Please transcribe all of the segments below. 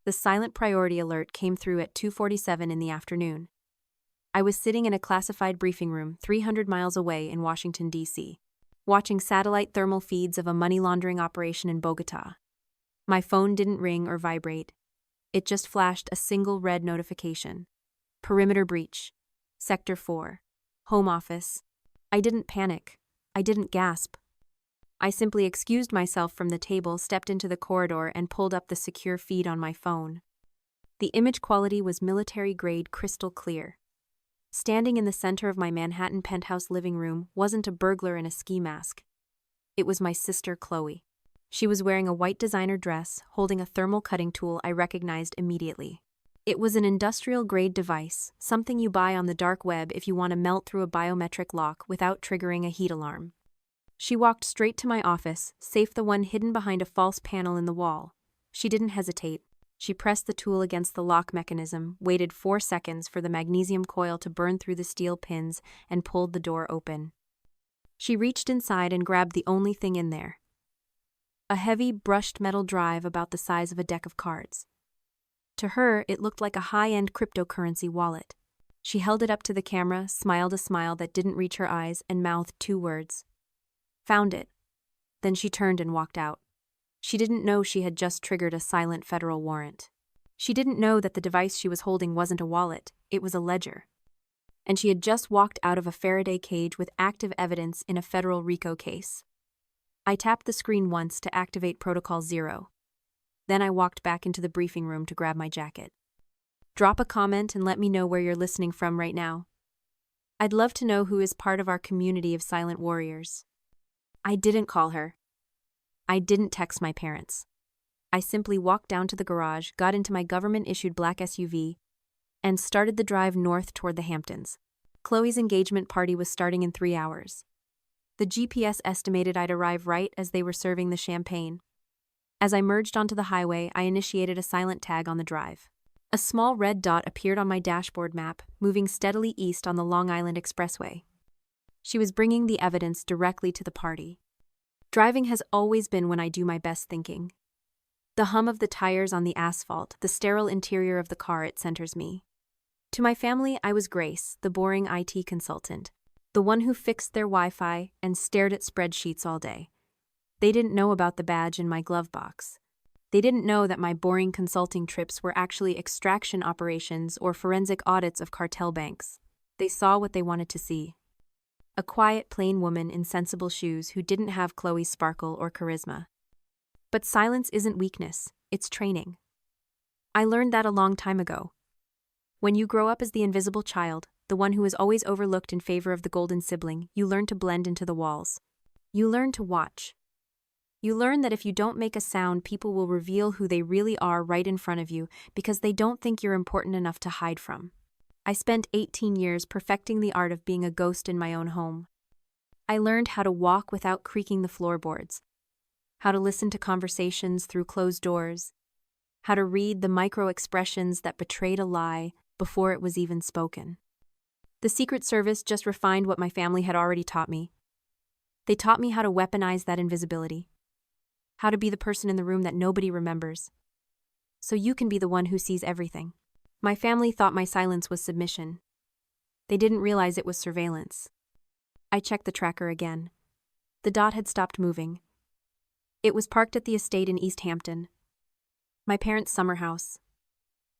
The silent priority alert came through at 2:47 in the afternoon. I was sitting in a classified briefing room 300 miles away in Washington, D.C., watching satellite thermal feeds of a money laundering operation in Bogota. My phone didn't ring or vibrate. It just flashed a single red notification. Perimeter breach. Sector 4. Home office. I didn't panic. I didn't gasp. I simply excused myself from the table, stepped into the corridor, and pulled up the secure feed on my phone. The image quality was military-grade crystal clear. Standing in the center of my Manhattan penthouse living room wasn't a burglar in a ski mask. It was my sister, Chloe. She was wearing a white designer dress, holding a thermal cutting tool I recognized immediately. It was an industrial-grade device, something you buy on the dark web if you want to melt through a biometric lock without triggering a heat alarm. She walked straight to my office, safe the one hidden behind a false panel in the wall. She didn't hesitate. She pressed the tool against the lock mechanism, waited 4 seconds for the magnesium coil to burn through the steel pins, and pulled the door open. She reached inside and grabbed the only thing in there. A heavy, brushed metal drive about the size of a deck of cards. To her, it looked like a high-end cryptocurrency wallet. She held it up to the camera, smiled a smile that didn't reach her eyes, and mouthed 2 words. Found it. Then she turned and walked out. She didn't know she had just triggered a silent federal warrant. She didn't know that the device she was holding wasn't a wallet, it was a ledger. And she had just walked out of a Faraday cage with active evidence in a federal RICO case. I tapped the screen once to activate Protocol 0. Then I walked back into the briefing room to grab my jacket. Drop a comment and let me know where you're listening from right now. I'd love to know who is part of our community of silent warriors. I didn't call her. I didn't text my parents. I simply walked down to the garage, got into my government-issued black SUV, and started the drive north toward the Hamptons. Chloe's engagement party was starting in 3 hours. The GPS estimated I'd arrive right as they were serving the champagne. As I merged onto the highway, I initiated a silent tag on the drive. A small red dot appeared on my dashboard map, moving steadily east on the Long Island Expressway. She was bringing the evidence directly to the party. Driving has always been when I do my best thinking. The hum of the tires on the asphalt, the sterile interior of the car, it centers me. To my family, I was Grace, the boring IT consultant, the one who fixed their Wi-Fi and stared at spreadsheets all day. They didn't know about the badge in my glove box. They didn't know that my boring consulting trips were actually extraction operations or forensic audits of cartel banks. They saw what they wanted to see. A quiet, plain woman in sensible shoes who didn't have Chloe's sparkle or charisma. But silence isn't weakness, it's training. I learned that a long time ago. When you grow up as the invisible child, the one who is always overlooked in favor of the golden sibling, you learn to blend into the walls. You learn to watch. You learn that if you don't make a sound, people will reveal who they really are right in front of you because they don't think you're important enough to hide from. I spent 18 years perfecting the art of being a ghost in my own home. I learned how to walk without creaking the floorboards, how to listen to conversations through closed doors, how to read the micro-expressions that betrayed a lie before it was even spoken. The Secret Service just refined what my family had already taught me. They taught me how to weaponize that invisibility, how to be the person in the room that nobody remembers, so you can be the one who sees everything. My family thought my silence was submission. They didn't realize it was surveillance. I checked the tracker again. The dot had stopped moving. It was parked at the estate in East Hampton, my parents' summer house,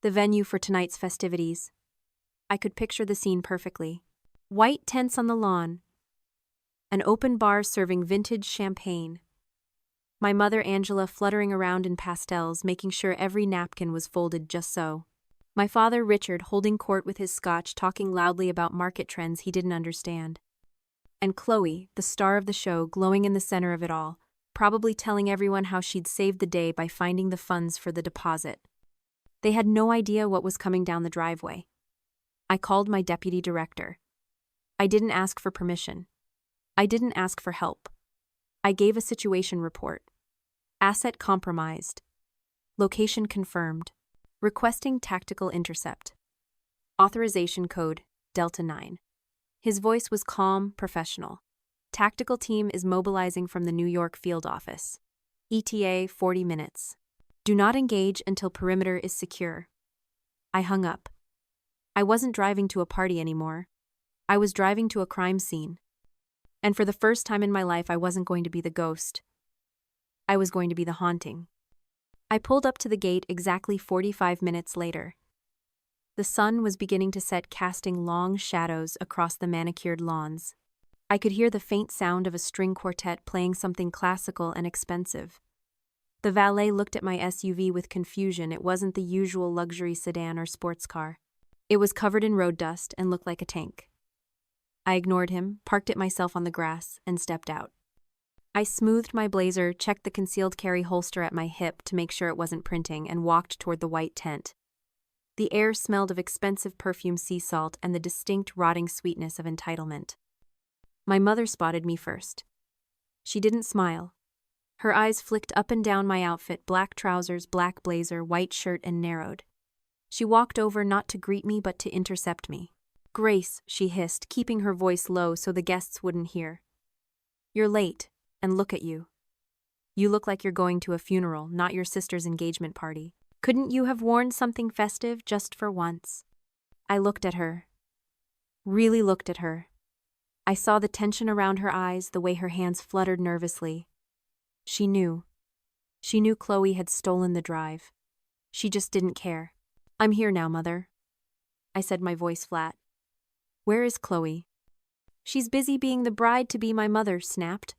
the venue for tonight's festivities. I could picture the scene perfectly. White tents on the lawn, an open bar serving vintage champagne, my mother Angela fluttering around in pastels, making sure every napkin was folded just so. My father Richard holding court with his scotch, talking loudly about market trends he didn't understand. And Chloe, the star of the show, glowing in the center of it all, probably telling everyone how she'd saved the day by finding the funds for the deposit. They had no idea what was coming down the driveway. I called my deputy director. I didn't ask for permission. I didn't ask for help. I gave a situation report. Asset compromised. Location confirmed. Requesting tactical intercept. Authorization code, Delta 9. His voice was calm, professional. Tactical team is mobilizing from the New York field office. ETA 40 minutes. Do not engage until perimeter is secure. I hung up. I wasn't driving to a party anymore. I was driving to a crime scene. And for the first time in my life, I wasn't going to be the ghost. I was going to be the haunting. I pulled up to the gate exactly 45 minutes later. The sun was beginning to set, casting long shadows across the manicured lawns. I could hear the faint sound of a string quartet playing something classical and expensive. The valet looked at my SUV with confusion. It wasn't the usual luxury sedan or sports car. It was covered in road dust and looked like a tank. I ignored him, parked it myself on the grass, and stepped out. I smoothed my blazer, checked the concealed carry holster at my hip to make sure it wasn't printing, and walked toward the white tent. The air smelled of expensive perfume sea salt and the distinct rotting sweetness of entitlement. My mother spotted me first. She didn't smile. Her eyes flicked up and down my outfit, black trousers, black blazer, white shirt, and narrowed. She walked over not to greet me but to intercept me. "Grace," she hissed, keeping her voice low so the guests wouldn't hear. "You're late, and look at you. You look like you're going to a funeral, not your sister's engagement party. Couldn't you have worn something festive just for once?" I looked at her. Really looked at her. I saw the tension around her eyes, the way her hands fluttered nervously. She knew. She knew Chloe had stolen the drive. She just didn't care. "I'm here now, Mother," I said, my voice flat. "Where is Chloe?" "She's busy being the bride-to-be," my mother snapped.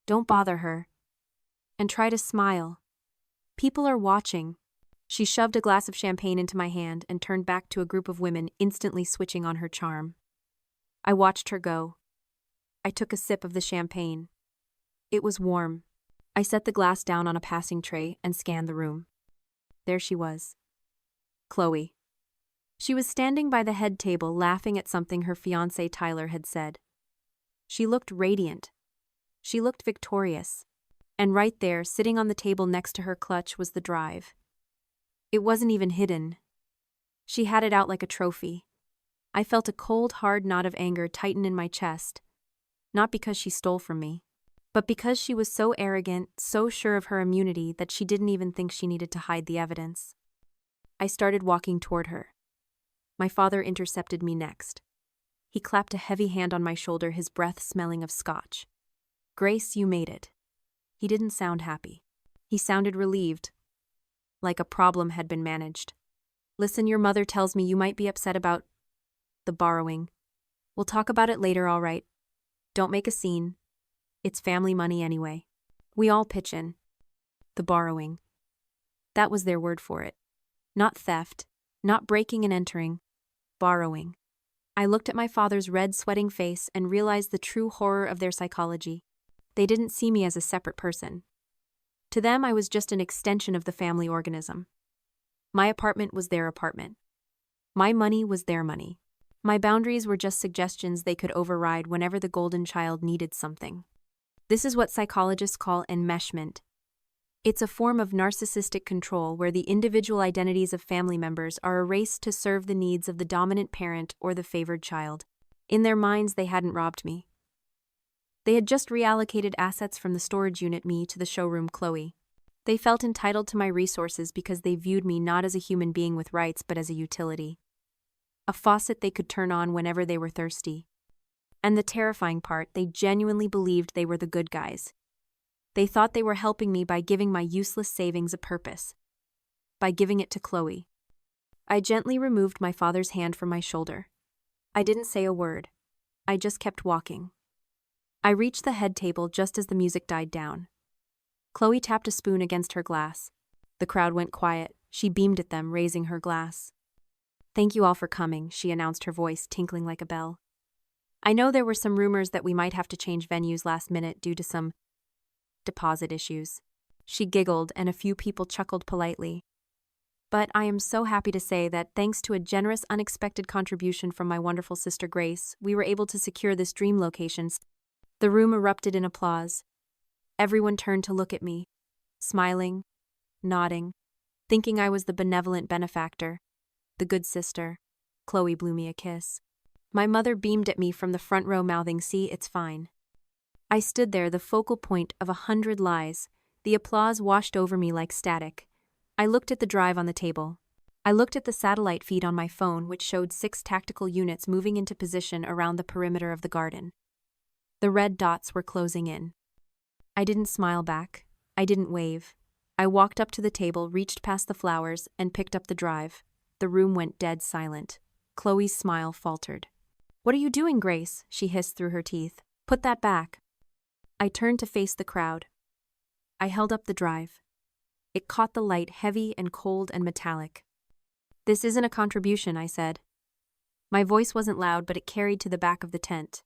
"Don't bother her. And try to smile. People are watching." She shoved a glass of champagne into my hand and turned back to a group of women instantly switching on her charm. I watched her go. I took a sip of the champagne. It was warm. I set the glass down on a passing tray and scanned the room. There she was. Chloe. She was standing by the head table laughing at something her fiancé Tyler had said. She looked radiant. She looked victorious. And right there, sitting on the table next to her clutch, was the drive. It wasn't even hidden. She had it out like a trophy. I felt a cold, hard knot of anger tighten in my chest, not because she stole from me, but because she was so arrogant, so sure of her immunity that she didn't even think she needed to hide the evidence. I started walking toward her. My father intercepted me next. He clapped a heavy hand on my shoulder, his breath smelling of scotch. "Grace, you made it." He didn't sound happy. He sounded relieved, like a problem had been managed. "Listen, your mother tells me you might be upset about the borrowing. We'll talk about it later, all right? Don't make a scene. It's family money anyway. We all pitch in." The borrowing. That was their word for it. Not theft, not breaking and entering. Borrowing. I looked at my father's red, sweating face and realized the true horror of their psychology. They didn't see me as a separate person. To them, I was just an extension of the family organism. My apartment was their apartment. My money was their money. My boundaries were just suggestions they could override whenever the golden child needed something. This is what psychologists call enmeshment. It's a form of narcissistic control where the individual identities of family members are erased to serve the needs of the dominant parent or the favored child. In their minds, they hadn't robbed me. They had just reallocated assets from the storage unit me to the showroom Chloe. They felt entitled to my resources because they viewed me not as a human being with rights but as a utility. A faucet they could turn on whenever they were thirsty. And the terrifying part, they genuinely believed they were the good guys. They thought they were helping me by giving my useless savings a purpose. By giving it to Chloe. I gently removed my father's hand from my shoulder. I didn't say a word. I just kept walking. I reached the head table just as the music died down. Chloe tapped a spoon against her glass. The crowd went quiet. She beamed at them, raising her glass. "Thank you all for coming," she announced, her voice tinkling like a bell. "I know there were some rumors that we might have to change venues last minute due to some deposit issues." She giggled, and a few people chuckled politely. "But I am so happy to say that thanks to a generous, unexpected contribution from my wonderful sister Grace, we were able to secure this dream location." The room erupted in applause. Everyone turned to look at me, smiling, nodding, thinking I was the benevolent benefactor, the good sister. Chloe blew me a kiss. My mother beamed at me from the front row, mouthing, "See, it's fine." I stood there, the focal point of 100 lies, The applause washed over me like static. I looked at the drive on the table. I looked at the satellite feed on my phone, which showed 6 tactical units moving into position around the perimeter of the garden. The red dots were closing in. I didn't smile back. I didn't wave. I walked up to the table, reached past the flowers, and picked up the drive. The room went dead silent. Chloe's smile faltered. "What are you doing, Grace?" she hissed through her teeth. "Put that back." I turned to face the crowd. I held up the drive. It caught the light, heavy and cold and metallic. "This isn't a contribution," I said. My voice wasn't loud, but it carried to the back of the tent.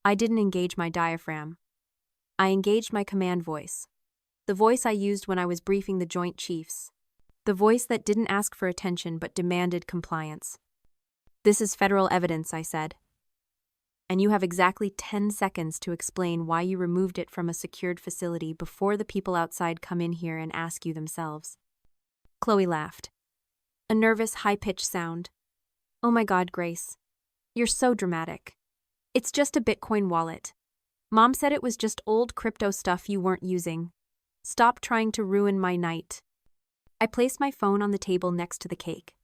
I didn't engage my diaphragm. I engaged my command voice. The voice I used when I was briefing the Joint Chiefs. The voice that didn't ask for attention but demanded compliance. "This is federal evidence," I said. "And you have exactly 10 seconds to explain why you removed it from a secured facility before the people outside come in here and ask you themselves." Chloe laughed. A nervous, high-pitched sound. "Oh my God, Grace. You're so dramatic. It's just a Bitcoin wallet. Mom said it was just old crypto stuff you weren't using. Stop trying to ruin my night." I placed my phone on the table next to the cake.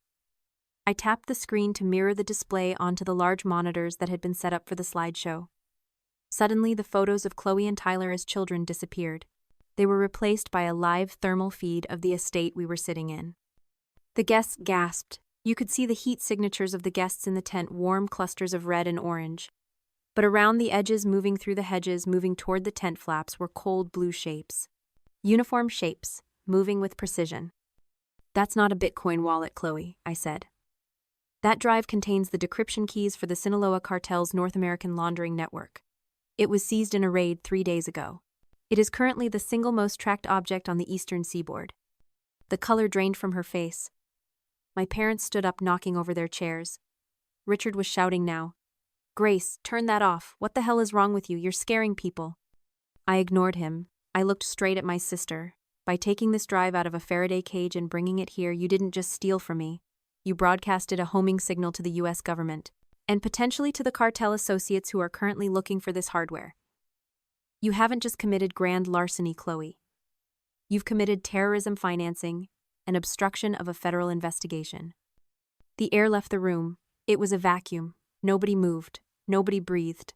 I tapped the screen to mirror the display onto the large monitors that had been set up for the slideshow. Suddenly, the photos of Chloe and Tyler as children disappeared. They were replaced by a live thermal feed of the estate we were sitting in. The guests gasped. You could see the heat signatures of the guests in the tent, warm clusters of red and orange. But around the edges, moving through the hedges, moving toward the tent flaps, were cold blue shapes. Uniform shapes, moving with precision. "That's not a Bitcoin wallet, Chloe," I said. "That drive contains the decryption keys for the Sinaloa cartel's North American laundering network. It was seized in a raid 3 days ago. It is currently the single most tracked object on the eastern seaboard." The color drained from her face. My parents stood up, knocking over their chairs. Richard was shouting now. "Grace, turn that off. What the hell is wrong with you? You're scaring people." I ignored him. I looked straight at my sister. "By taking this drive out of a Faraday cage and bringing it here, you didn't just steal from me. You broadcasted a homing signal to the U.S. government, and potentially to the cartel associates who are currently looking for this hardware. You haven't just committed grand larceny, Chloe. You've committed terrorism financing and obstruction of a federal investigation." The air left the room. It was a vacuum. Nobody moved. Nobody breathed.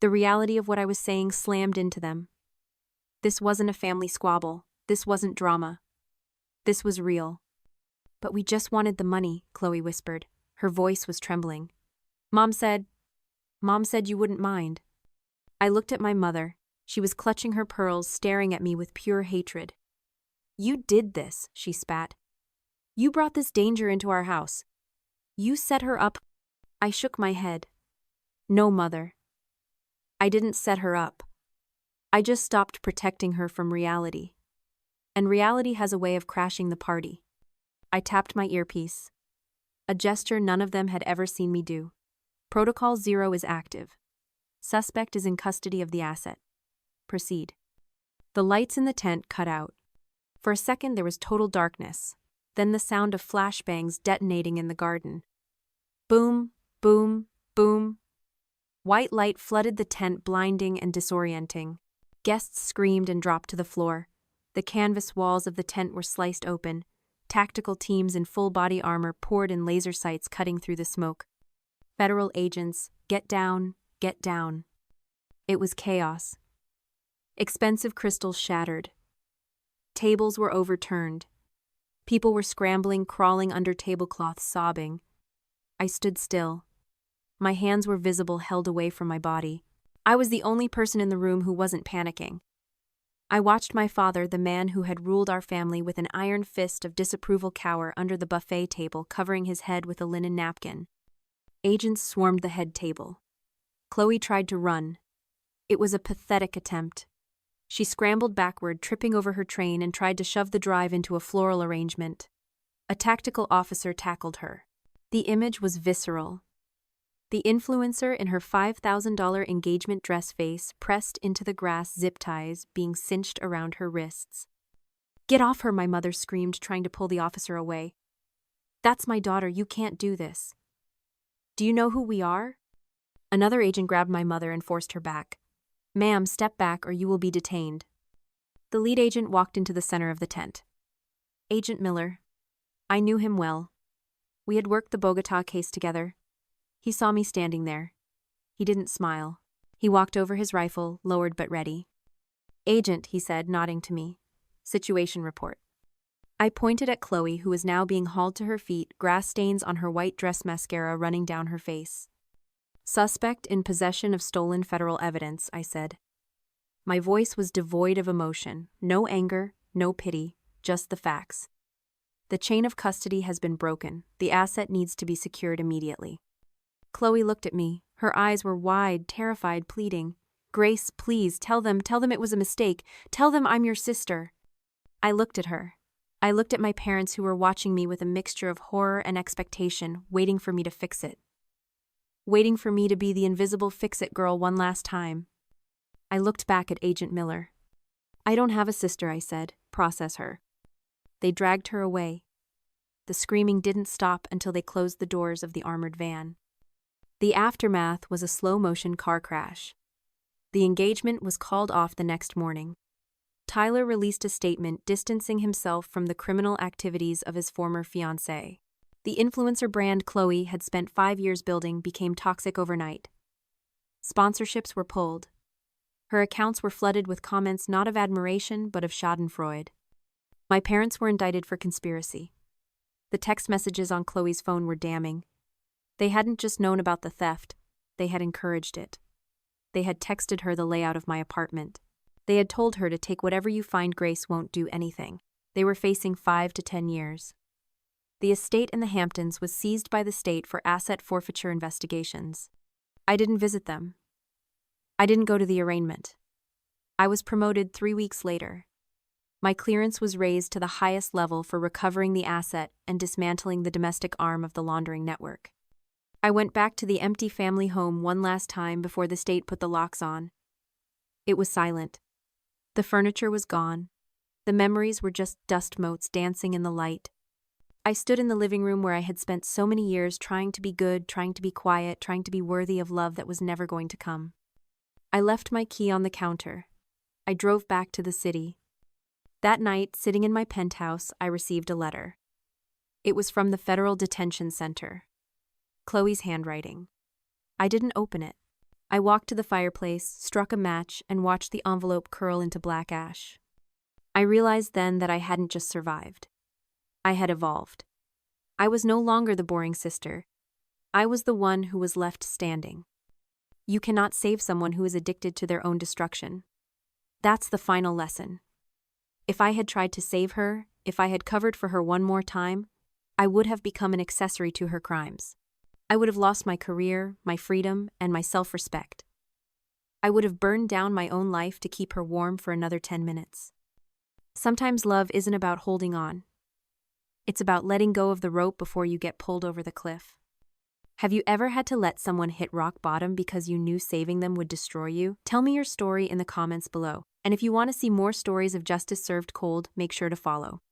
The reality of what I was saying slammed into them. This wasn't a family squabble. This wasn't drama. This was real. "But we just wanted the money," Chloe whispered. Her voice was trembling. Mom said you wouldn't mind." I looked at my mother. She was clutching her pearls, staring at me with pure hatred. "You did this," she spat. "You brought this danger into our house. You set her up." I shook my head. "No, Mother. I didn't set her up. I just stopped protecting her from reality. And reality has a way of crashing the party." I tapped my earpiece. A gesture none of them had ever seen me do. "Protocol 0 is active. Suspect is in custody of the asset. Proceed." The lights in the tent cut out. For a second there was total darkness, then the sound of flashbangs detonating in the garden. Boom, boom, boom. White light flooded the tent, blinding and disorienting. Guests screamed and dropped to the floor. The canvas walls of the tent were sliced open. Tactical teams in full-body armor poured in laser sights, cutting through the smoke. Federal agents, get down, get down. It was chaos. Expensive crystals shattered. Tables were overturned. People were scrambling, crawling under tablecloths, sobbing. I stood still. My hands were visible, held away from my body. I was the only person in the room who wasn't panicking. I watched my father, the man who had ruled our family with an iron fist of disapproval, cower under the buffet table, covering his head with a linen napkin. Agents swarmed the head table. Chloe tried to run. It was a pathetic attempt. She scrambled backward, tripping over her train, and tried to shove the drive into a floral arrangement. A tactical officer tackled her. The image was visceral. The influencer in her $5,000 engagement dress, face pressed into the grass, zip ties being cinched around her wrists. "Get off her," my mother screamed, trying to pull the officer away. "That's my daughter, you can't do this." "Do you know who we are?" Another agent grabbed my mother and forced her back. "Ma'am, step back or you will be detained." The lead agent walked into the center of the tent. Agent Miller. I knew him well. We had worked the Bogota case together. He saw me standing there. He didn't smile. He walked over his rifle, lowered but ready. Agent, he said, nodding to me. Situation report. I pointed at Chloe, who was now being hauled to her feet, grass stains on her white dress, mascara running down her face. Suspect in possession of stolen federal evidence, I said. My voice was devoid of emotion, no anger, no pity, just the facts. The chain of custody has been broken. The asset needs to be secured immediately. Chloe looked at me. Her eyes were wide, terrified, pleading. Grace, please, tell them it was a mistake. Tell them I'm your sister. I looked at her. I looked at my parents who were watching me with a mixture of horror and expectation, waiting for me to fix it. Waiting for me to be the invisible fix-it girl one last time. I looked back at Agent Miller. I don't have a sister, I said. Process her. They dragged her away. The screaming didn't stop until they closed the doors of the armored van. The aftermath was a slow-motion car crash. The engagement was called off the next morning. Tyler released a statement distancing himself from the criminal activities of his former fiancée. The influencer brand Chloe had spent 5 years building became toxic overnight. Sponsorships were pulled. Her accounts were flooded with comments not of admiration but of schadenfreude. My parents were indicted for conspiracy. The text messages on Chloe's phone were damning. They hadn't just known about the theft, they had encouraged it. They had texted her the layout of my apartment. They had told her to take whatever you find. Grace won't do anything. They were facing 5 to 10 years. The estate in the Hamptons was seized by the state for asset forfeiture investigations. I didn't visit them. I didn't go to the arraignment. I was promoted 3 weeks later. My clearance was raised to the highest level for recovering the asset and dismantling the domestic arm of the laundering network. I went back to the empty family home one last time before the state put the locks on. It was silent. The furniture was gone. The memories were just dust motes dancing in the light. I stood in the living room where I had spent so many years trying to be good, trying to be quiet, trying to be worthy of love that was never going to come. I left my key on the counter. I drove back to the city. That night, sitting in my penthouse, I received a letter. It was from the Federal Detention Center. Chloe's handwriting. I didn't open it. I walked to the fireplace, struck a match, and watched the envelope curl into black ash. I realized then that I hadn't just survived. I had evolved. I was no longer the boring sister. I was the one who was left standing. You cannot save someone who is addicted to their own destruction. That's the final lesson. If I had tried to save her, if I had covered for her one more time, I would have become an accessory to her crimes. I would have lost my career, my freedom, and my self-respect. I would have burned down my own life to keep her warm for another 10 minutes. Sometimes love isn't about holding on. It's about letting go of the rope before you get pulled over the cliff. Have you ever had to let someone hit rock bottom because you knew saving them would destroy you? Tell me your story in the comments below. And if you want to see more stories of justice served cold, make sure to follow.